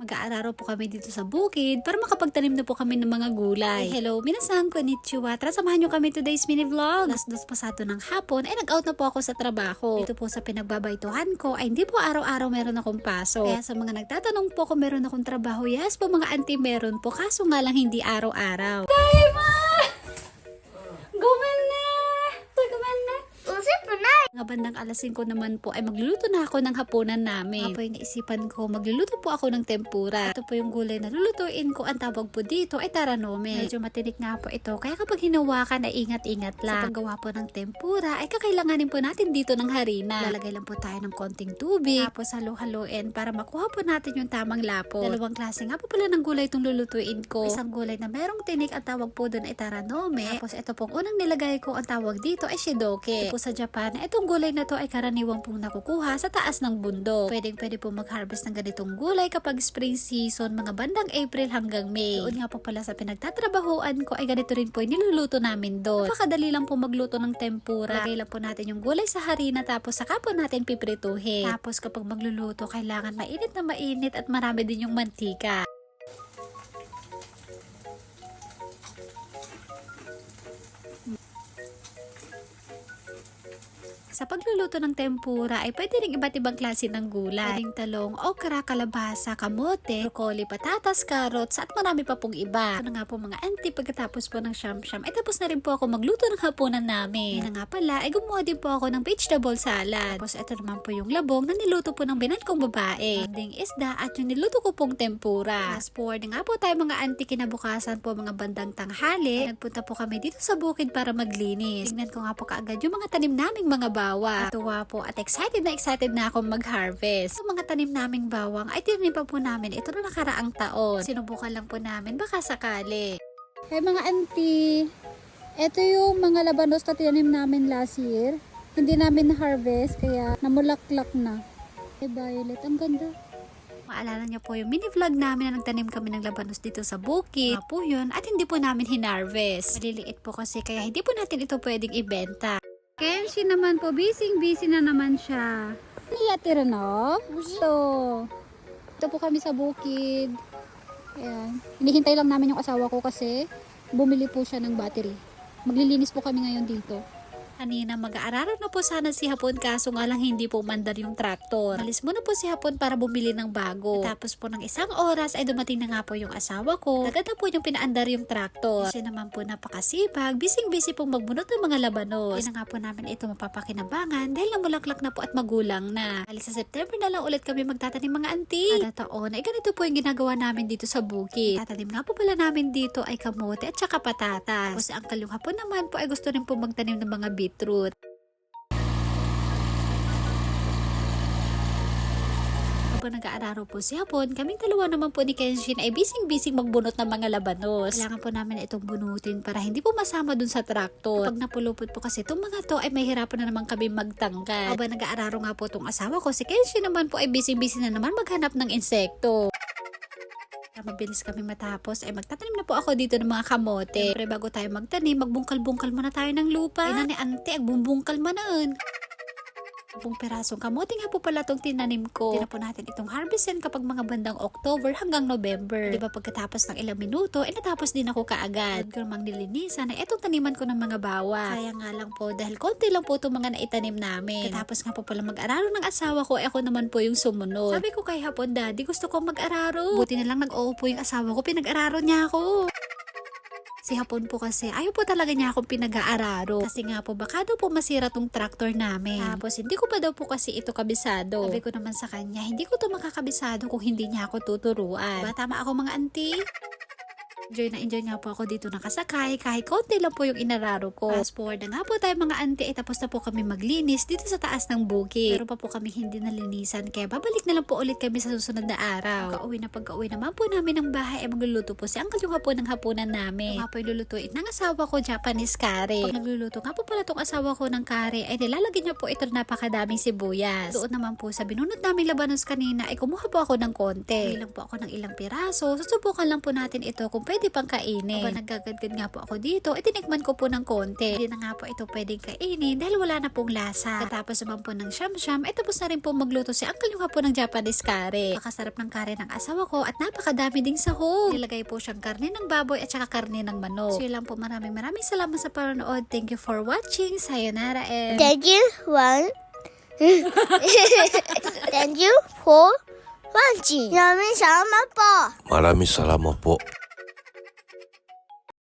mag-aararo po kami dito sa bukid para makapagtanim na po kami ng mga gulay. Hello, minasan, konnichiwa. Tara, samahan nyo kami today's mini vlog. Alas 2 pasado ng hapon ay nag-out na po ako sa trabaho. Dito po sa pinagbabaytuhan ko ay hindi po araw-araw meron akong pasok. Kaya sa mga nagtatanong po kung meron akong trabaho, yes po mga auntie, meron po. Kaso nga lang hindi araw-araw. Diba? Gumen na! Gumen na! Nga bandang alas 5 naman po ay magluluto na ako ng hapunan namin. Apoy naisipan ko, magluluto po ako ng tempura. Ito po yung gulay na lulutuin ko. Ang tawag po dito ay taranome. Medyo matinik nga po ito, kaya kapag hinawakan ay ingat-ingat lang. Sa paggawa po ng tempura ay kakailanganin po natin dito ng harina. Lalagay lang po tayo ng konting tubig, tapos halo-haloin para makuha po natin yung tamang lapot. Dalawang klase nga po pala ng gulay itong lulutuin ko. Isang gulay na merong tinik, ang tawag po doon ay taranome. Tapos ito pong unang nilagay ko, ang tawag dito ay shidoke. Ito po sa Japan, itong gulay na to ay karaniwang pong nakukuha sa taas ng bundok. Pwede po mag-harvest ng ganitong gulay kapag spring season, mga bandang April hanggang May. Doon nga po pala sa pinagtatrabahuan ko ay ganito rin po yung niluluto namin doon. Napakadali lang po magluto ng tempura. Lagay lang po natin yung gulay sa harina, tapos saka po natin piprituhin. Tapos kapag magluluto, kailangan mainit na mainit at marami din yung mantika. Sa pagluluto ng tempura ay pwede rin iba't ibang klase ng gulay. Pwedeng talong, okra, kalabasa, kamote, broccoli, patatas, carrots, at marami pa pong iba. Ano nga po mga auntie, pagkatapos po ng siyam-siyam, ay tapos na rin po ako magluto ng hapunan namin. Yan nga pala, ay gumawa din po ako ng vegetable salad. Tapos ito naman po yung labong na niluto po ng binan kong babae. Banding isda at yung niluto ko pong tempura. Fast forward nga po tayo mga auntie, kinabukasan po mga bandang tanghali. Nagpunta po kami dito sa bukid para maglinis. Tingnan ko nga po kaagad yung mga tanim naming mga bawang. Natuwa po at excited na akong mag-harvest. Sa mga tanim naming bawang ay tinanim pa po namin ito na nakaraang taon. Sinubukan lang po namin baka sakali. Hey mga auntie, ito yung mga labanos na tinanim namin last year. Hindi namin na-harvest kaya namulaklak na. Hey Violet, ang ganda. Maalala niyo po yung mini vlog namin na nagtanim kami ng labanos dito sa bukid. Po yun at hindi po namin hinarvest. Maliliit po kasi kaya hindi po natin ito pwedeng ibenta. Kenshi naman po, busy na naman siya. Niyatira no? Ito po kami sa bukid. Ayan. Hinihintay lang namin yung asawa ko kasi bumili po siya ng battery. Maglilinis po kami ngayon dito. Kanina mag-aararo na po sana si Hapon, kaso nga lang hindi po mandar yung traktor. Malis muna po si Hapon para bumili ng bago. Tapos po ng isang oras ay dumating na nga po yung asawa ko. Agad na po yung pinaandar yung traktor. Kasi naman po napakasipag, busy pong magbunot ng mga labanos. Hindi na nga po namin ito mapapakinabangan dahil namulaklak na po at magulang na. Halos sa September na lang ulit kami magtatanim mga auntie. Kada taon ay ganito po yung ginagawa namin dito sa bukid. Tatanim nga po pala namin dito ay kamote at saka patatas. Tapos ang kalyong Hapon naman po ay gusto rin po magtanim ng mga beetroot. Kapag nag-aararo po si Hapon, kaming dalawa naman po ni Kenshin ay busy magbunot ng mga labanos. Kailangan po namin itong bunutin para hindi po masama dun sa traktor. Kapag napulupot po kasi itong mga to ay mahirapan na naman kami magtanggal. Habang nag-aararo nga po itong asawa ko, si Kenshin naman po ay busy na naman maghanap ng insekto. Mabilis kami matapos ay magtatanim na po ako dito ng mga kamote. Siyempre bago tayo magtanim, magbungkal-bungkal muna tayo ng lupa. Ay na ni ante, agbumbungkal manan. 10 perasong kamote nga po pala itong tinanim ko. Hindi na po natin itong harvestin kapag mga bandang October hanggang November. Diba pagkatapos ng ilang minuto, ay natapos din ako kaagad. Doon ko namang nilinisan ay itong taniman ko ng mga bawang. Sayang nga lang po dahil konti lang po itong mga naitanim namin. Katapos nga po pala mag-araro ng asawa ko, ay ako naman po yung sumunod. Sabi ko kay Hapon, Daddy, gusto kong mag-araro. Buti na lang nag-oo po yung asawa ko, pinag-araro niya ako. Si Hapon po kasi ayaw po talaga niya akong pinag-aararo. Kasi nga po baka daw po masira tong tractor namin. Tapos hindi ko pa daw po kasi ito kabisado. Sabi ko naman sa kanya, hindi ko to makakabisado kung hindi niya ako tuturuan. Diba tama ako mga auntie? Enjoy nga po ako dito nakasakay kahit konti lang po yung inararo ko. Fast forward na nga po tayo mga auntie, tapos na po kami maglinis dito sa taas ng bukid. Pero pa po kami hindi nalinisan kaya babalik na lang po ulit kami sa susunod na araw. Pagka-uwi naman po namin ng bahay ay magluluto po si Uncle yung hapon ng hapunan namin. Nga po ilulutuin ng asawa ko Japanese curry. Pag nagluluto nga po pala tong asawa ko ng curry ay nilalagyan niya po ito napakadaming sibuyas. Doon naman po sa binunot namin labanos kanina ay kumuha po ako ng konti. Bilang po ako ng ilang piraso. Susubukan lang po natin ito kung pwede pwede pang kainin. Aba, nagagadgad nga po ako dito, tinikman ko po ng konti. Hindi na nga po ito pwedeng kainin dahil wala na pong lasa. Tapos naman po ng siyam-siyam, tapos na rin po magluto si Uncle yung po ng Japanese curry. Napakasarap ng curry ng asawa ko at napakadami ding sahog. Nilagay po siyang karne ng baboy at saka karne ng manok. So yun lang po, maraming salamat sa panonood. Thank you for watching. Sayonara and Thank you Thank you for watching. Maraming salamat po. Maraming salamat po.